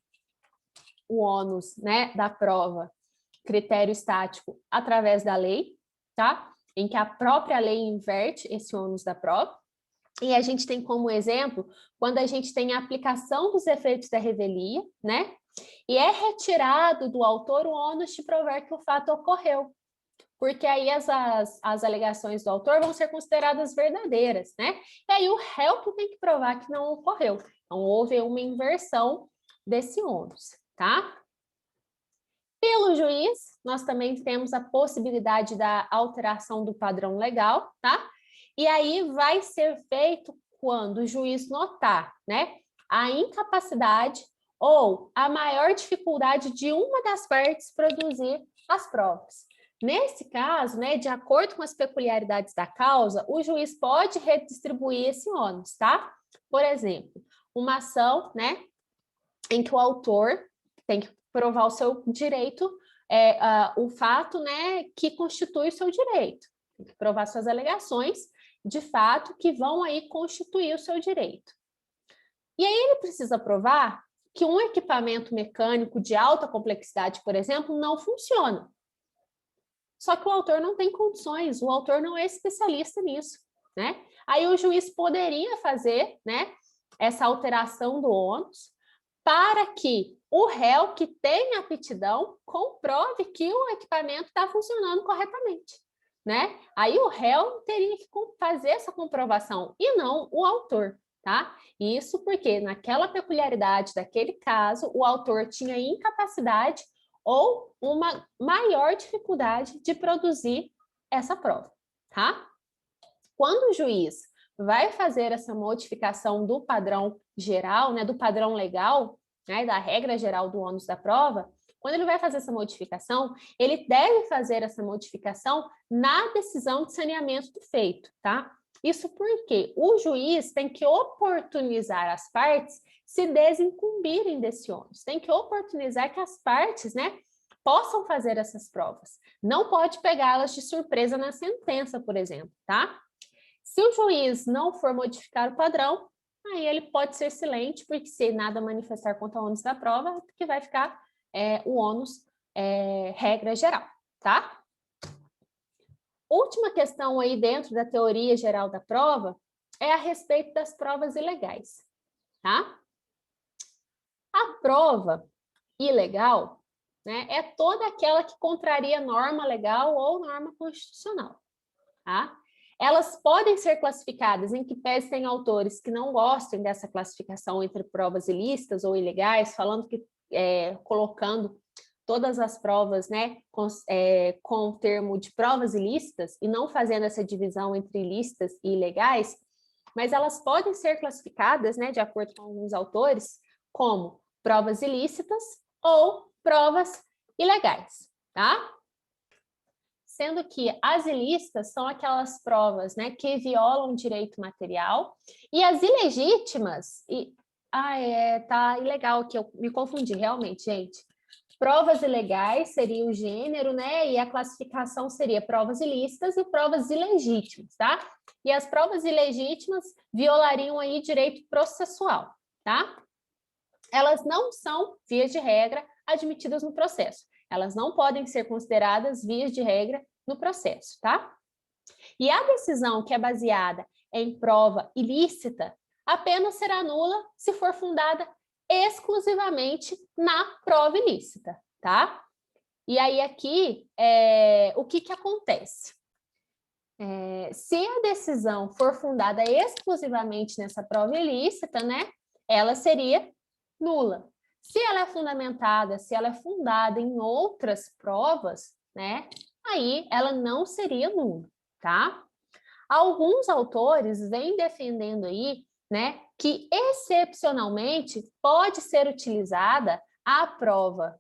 o ônus, né, da prova, critério estático, através da lei, tá? Em que a própria lei inverte esse ônus da prova. E a gente tem como exemplo, quando a gente tem a aplicação dos efeitos da revelia, né? E é retirado do autor o ônus de provar que o fato ocorreu. Porque aí as alegações do autor vão ser consideradas verdadeiras, né? E aí o réu que tem que provar que não ocorreu. Então, houve uma inversão desse ônus, tá? Pelo juiz, nós também temos a possibilidade da alteração do padrão legal, tá? E aí vai ser feito quando o juiz notar, né, a incapacidade ou a maior dificuldade de uma das partes produzir as provas. Nesse caso, né, de acordo com as peculiaridades da causa, o juiz pode redistribuir esse ônus, tá? Por exemplo, uma ação, né, em que o autor tem que provar o seu direito, o fato, né, que constitui o seu direito. Tem que provar suas alegações, de fato, que vão aí constituir o seu direito. E aí ele precisa provar que um equipamento mecânico de alta complexidade, por exemplo, não funciona. Só que o autor não tem condições, o autor não é especialista nisso, né? Aí o juiz poderia fazer, né, essa alteração do ônus para que o réu que tem aptidão comprove que o equipamento está funcionando corretamente, né? Aí o réu teria que fazer essa comprovação e não o autor, tá? Isso porque naquela peculiaridade daquele caso, o autor tinha incapacidade ou uma maior dificuldade de produzir essa prova, tá? Quando o juiz vai fazer essa modificação do padrão geral, né, do padrão legal, né, da regra geral do ônus da prova, quando ele vai fazer essa modificação, ele deve fazer essa modificação na decisão de saneamento do feito, tá? Isso porque o juiz tem que oportunizar as partes se desincumbirem desse ônus, tem que oportunizar que as partes, né, possam fazer essas provas. Não pode pegá-las de surpresa na sentença, por exemplo, tá? Se o juiz não for modificar o padrão, aí ele pode ser silente, porque se nada manifestar contra o ônus da prova, que vai ficar o ônus regra geral, tá? Última questão aí dentro da teoria geral da prova é a respeito das provas ilegais, tá? A prova ilegal, né, é toda aquela que contraria norma legal ou norma constitucional, tá? Elas podem ser classificadas em que pese tem autores que não gostem dessa classificação entre provas ilícitas ou ilegais, falando que colocando todas as provas, né, com o termo de provas ilícitas e não fazendo essa divisão entre ilícitas e ilegais, mas elas podem ser classificadas, né, de acordo com alguns autores, como provas ilícitas ou provas ilegais, tá? Sendo que as ilícitas são aquelas provas, né, que violam direito material, e as ilegítimas, tá ilegal aqui, eu me confundi realmente, gente. Provas ilegais seria o gênero, né, e a classificação seria provas ilícitas e provas ilegítimas, tá? E as provas ilegítimas violariam aí direito processual, tá? Elas não são, via de regra, admitidas no processo. Elas não podem ser consideradas vias de regra no processo, tá? E a decisão que é baseada em prova ilícita apenas será nula se for fundada exclusivamente na prova ilícita, tá? E aí aqui, o que acontece? Se a decisão for fundada exclusivamente nessa prova ilícita, né, ela seria nula. Se ela é fundamentada, se ela é fundada em outras provas, né, aí ela não seria nula, tá? Alguns autores vêm defendendo aí, né, que excepcionalmente pode ser utilizada a prova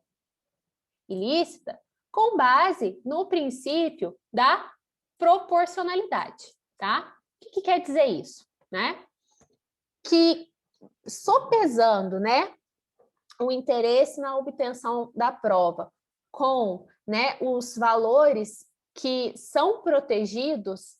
ilícita com base no princípio da proporcionalidade, tá? O que quer dizer isso, né? Que sopesando, né, o interesse na obtenção da prova com, né, os valores que são protegidos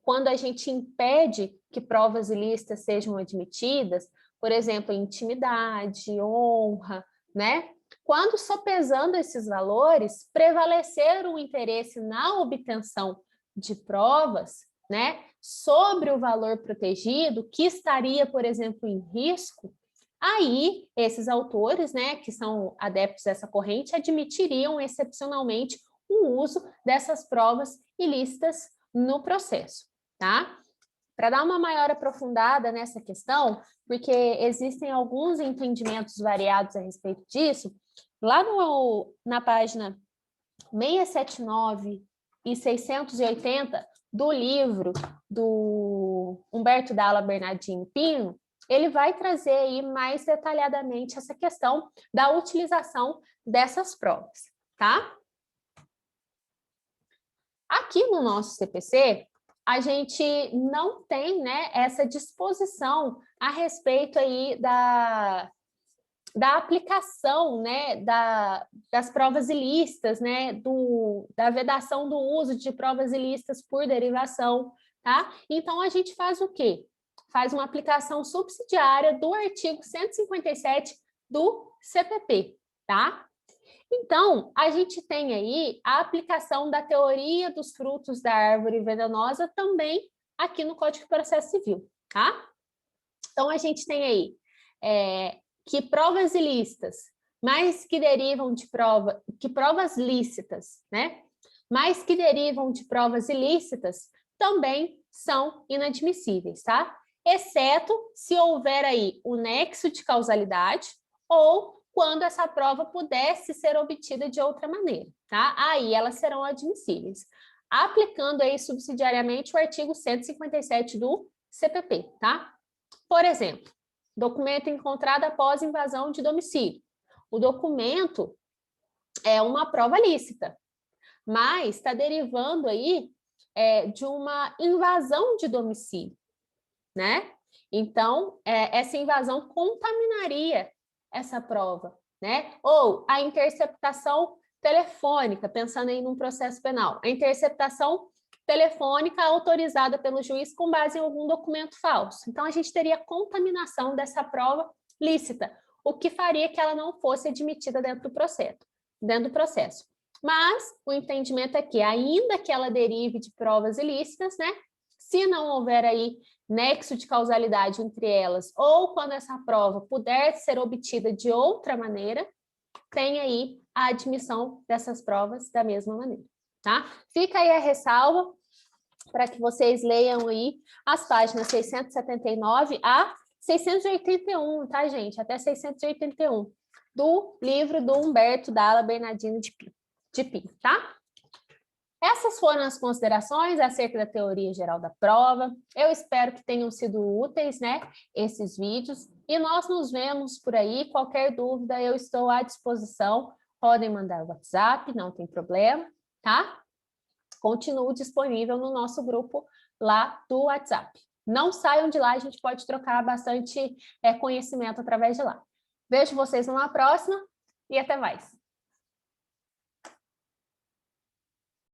quando a gente impede que provas ilícitas sejam admitidas, por exemplo, intimidade, honra, né? Quando sopesando esses valores, prevalecer o interesse na obtenção de provas, né, sobre o valor protegido, que estaria, por exemplo, em risco, aí esses autores, né, que são adeptos dessa corrente, admitiriam excepcionalmente o uso dessas provas ilícitas no processo, tá? Para dar uma maior aprofundada nessa questão, porque existem alguns entendimentos variados a respeito disso, lá na página 679 e 680 do livro do Humberto Dalla Bernardini Pino, ele vai trazer aí mais detalhadamente essa questão da utilização dessas provas, tá? Aqui no nosso CPC, a gente não tem, né, essa disposição a respeito aí da aplicação, né, das provas ilícitas, né, da vedação do uso de provas ilícitas por derivação, tá? Então, a gente faz o quê? Faz uma aplicação subsidiária do artigo 157 do CPP, tá? Então, a gente tem aí a aplicação da teoria dos frutos da árvore venenosa também aqui no Código de Processo Civil, tá? Então, a gente tem aí que provas ilícitas, mas que derivam de provas lícitas, né? mas que derivam de provas ilícitas, também são inadmissíveis, tá? Exceto se houver aí o nexo de causalidade ou quando essa prova pudesse ser obtida de outra maneira, tá? Aí elas serão admissíveis, aplicando aí subsidiariamente o artigo 157 do CPP, tá? Por exemplo, documento encontrado após invasão de domicílio. O documento é uma prova lícita, mas está derivando aí de uma invasão de domicílio, né? Então, essa invasão contaminaria essa prova, né? Ou a interceptação telefônica, pensando aí num processo penal, a interceptação telefônica autorizada pelo juiz com base em algum documento falso. Então, a gente teria contaminação dessa prova lícita, o que faria que ela não fosse admitida dentro do processo. Mas o entendimento é que, ainda que ela derive de provas ilícitas, né? Se não houver aí nexo de causalidade entre elas, ou quando essa prova puder ser obtida de outra maneira, tem aí a admissão dessas provas da mesma maneira, tá? Fica aí a ressalva para que vocês leiam aí as páginas 679 a 681, tá, gente? Até 681 do livro do Humberto Dalla Bernardino de Pinto, tá? Essas foram as considerações acerca da teoria geral da prova. Eu espero que tenham sido úteis, né, esses vídeos. E nós nos vemos por aí. Qualquer dúvida, eu estou à disposição. Podem mandar o WhatsApp, não tem problema, tá? Continuo disponível no nosso grupo lá do WhatsApp. Não saiam de lá, a gente pode trocar bastante conhecimento através de lá. Vejo vocês numa próxima e até mais.